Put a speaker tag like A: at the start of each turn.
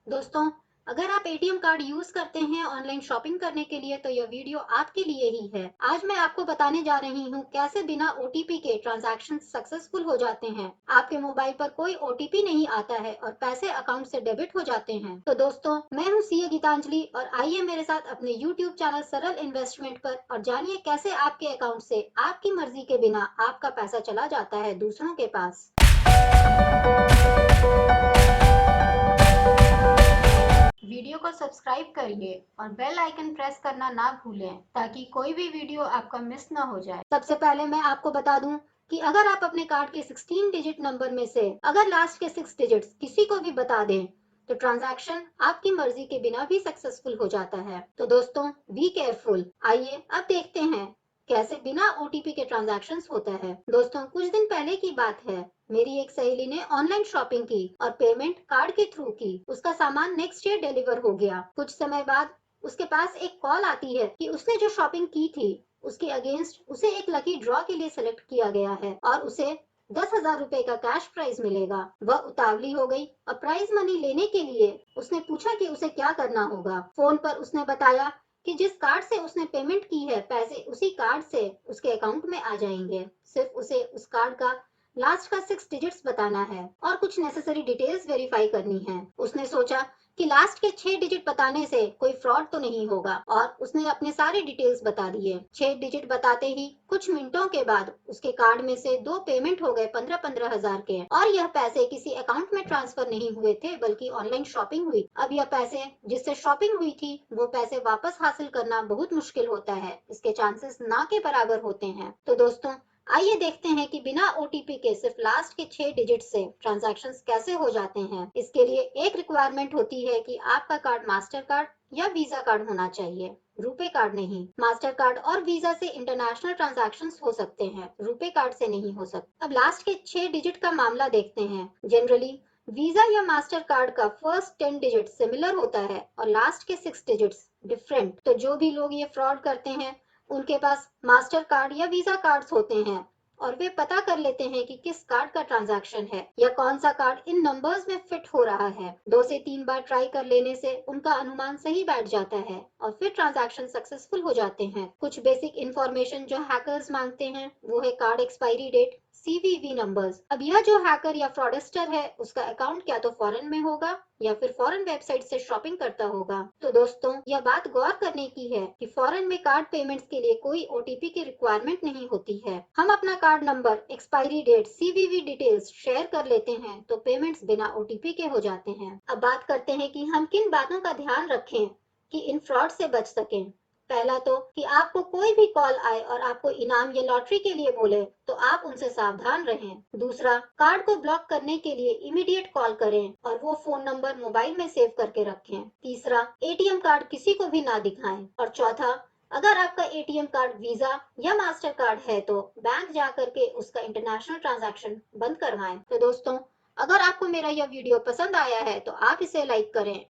A: दोस्तों, अगर आप एटीएम कार्ड यूज करते हैं ऑनलाइन शॉपिंग करने के लिए तो यह वीडियो आपके लिए ही है। आज मैं आपको बताने जा रही हूँ कैसे बिना ओटीपी के ट्रांजैक्शन सक्सेसफुल हो जाते हैं। आपके मोबाइल पर कोई ओटीपी नहीं आता है और पैसे अकाउंट से डेबिट हो जाते हैं। तो दोस्तों, मैं हूँ सीए गीतांजलि और आइए मेरे साथ अपने यूट्यूब चैनल सरल इन्वेस्टमेंट पर और जानिए कैसे आपके अकाउंट से आपकी मर्जी के बिना आपका पैसा चला जाता है दूसरों के पास। वीडियो को सब्सक्राइब करिए और बेल आइकन प्रेस करना ना भूलें ताकि कोई भी वीडियो आपका मिस ना हो जाए। सबसे पहले मैं आपको बता दूं कि अगर आप अपने कार्ड के 16 डिजिट नंबर में से अगर लास्ट के 6 डिजिट्स किसी को भी बता दें तो ट्रांजैक्शन आपकी मर्जी के बिना भी सक्सेसफुल हो जाता है। तो दोस्तों, बी केयरफुल। आइए अब देखते हैं कैसे बिना ओटीपी के ट्रांजैक्शंस होता है। दोस्तों, कुछ दिन पहले की बात है। मेरी एक सहेली ने ऑनलाइन शॉपिंग की और पेमेंट कार्ड के थ्रू की। उसका सामान नेक्स्ट डे डिलीवर हो गया। कुछ समय बाद उसके पास एक कॉल आती है कि उसने जो शॉपिंग की थी उसके अगेंस्ट उसे एक लकी ड्रॉ के लिए सिलेक्ट किया गया है और उसे 10,000 रुपए का कैश प्राइज मिलेगा। वह उतावली हो गई और प्राइज मनी लेने के लिए उसने पूछा कि उसे क्या करना होगा। फोन पर उसने बताया कि जिस कार्ड से उसने पेमेंट की है पैसे उसी कार्ड से उसके अकाउंट में आ जाएंगे। सिर्फ उसे उस कार्ड का लास्ट का 6 डिजिट्स बताना है और कुछ नेसेसरी डिटेल्स वेरीफाई करनी है। उसने सोचा कि लास्ट के 6 डिजिट बताने से कोई फ्रॉड तो नहीं होगा और उसने अपने सारे डिटेल्स बता दिए। 6 डिजिट बताते ही कुछ मिनटों के बाद उसके कार्ड में से 2 पेमेंट हो गए 15-15 हजार के और यह पैसे किसी अकाउंट में ट्रांसफर नहीं हुए थे बल्कि ऑनलाइन शॉपिंग हुई। अब यह पैसे जिससे शॉपिंग हुई थी वो पैसे वापस हासिल करना बहुत मुश्किल होता है। इसके चांसेस ना के बराबर होते हैं। तो दोस्तों, आइए देखते हैं कि बिना ओटीपी के सिर्फ लास्ट के 6 डिजिट से ट्रांजैक्शंस कैसे हो जाते हैं। इसके लिए एक रिक्वायरमेंट होती है कि आपका कार्ड मास्टर कार्ड या वीजा कार्ड होना चाहिए, रुपे कार्ड नहीं। मास्टर कार्ड और वीजा से इंटरनेशनल ट्रांजैक्शंस हो सकते हैं, रुपे कार्ड से नहीं हो सकते। अब लास्ट के 6 डिजिट का मामला देखते हैं। जनरली वीजा या मास्टर कार्ड का फर्स्ट 10 डिजिट सिमिलर होता है और लास्ट के 6 डिजिट्स डिफरेंट। तो जो भी लोग ये फ्रॉड करते हैं उनके पास मास्टर कार्ड या वीजा कार्ड्स होते हैं और वे पता कर लेते हैं कि किस कार्ड का ट्रांजैक्शन है या कौन सा कार्ड इन नंबर्स में फिट हो रहा है। 2 से 3 बार ट्राई कर लेने से उनका अनुमान सही बैठ जाता है और फिर ट्रांजैक्शन सक्सेसफुल हो जाते हैं। कुछ बेसिक इंफॉर्मेशन जो हैकर्स मांगते हैं वो है card expiry date, CVV numbers. अब यह जो हैकर या फ्रॉडस्टर है उसका अकाउंट क्या तो फॉरेन में होगा या फिर फॉरेन वेबसाइट से शॉपिंग करता होगा। तो दोस्तों, यह बात गौर करने की है कि फॉरेन में कार्ड पेमेंट्स के लिए कोई ओटीपी की रिक्वायरमेंट नहीं होती है। हम अपना card number, expiry date, CVV details share कर लेते हैं तो पेमेंट्स बिना ओटीपी के हो जाते हैं। अब बात करते हैं कि हम किन बातों का ध्यान रखें कि इन फ्रॉड से बच सकें। पहला तो कि आपको कोई भी कॉल आए और आपको इनाम या लॉटरी के लिए बोले तो आप उनसे सावधान रहें। दूसरा, कार्ड को ब्लॉक करने के लिए इमीडिएट कॉल करें और वो फोन नंबर मोबाइल में सेव करके रखें। तीसरा, एटीएम कार्ड किसी को भी ना दिखाएं। और चौथा, अगर आपका एटीएम कार्ड वीजा या मास्टर कार्ड है तो बैंक जा करके उसका इंटरनेशनल ट्रांजैक्शन बंद करवाएं। तो दोस्तों, अगर आपको मेरा यह वीडियो पसंद आया है तो आप इसे लाइक करें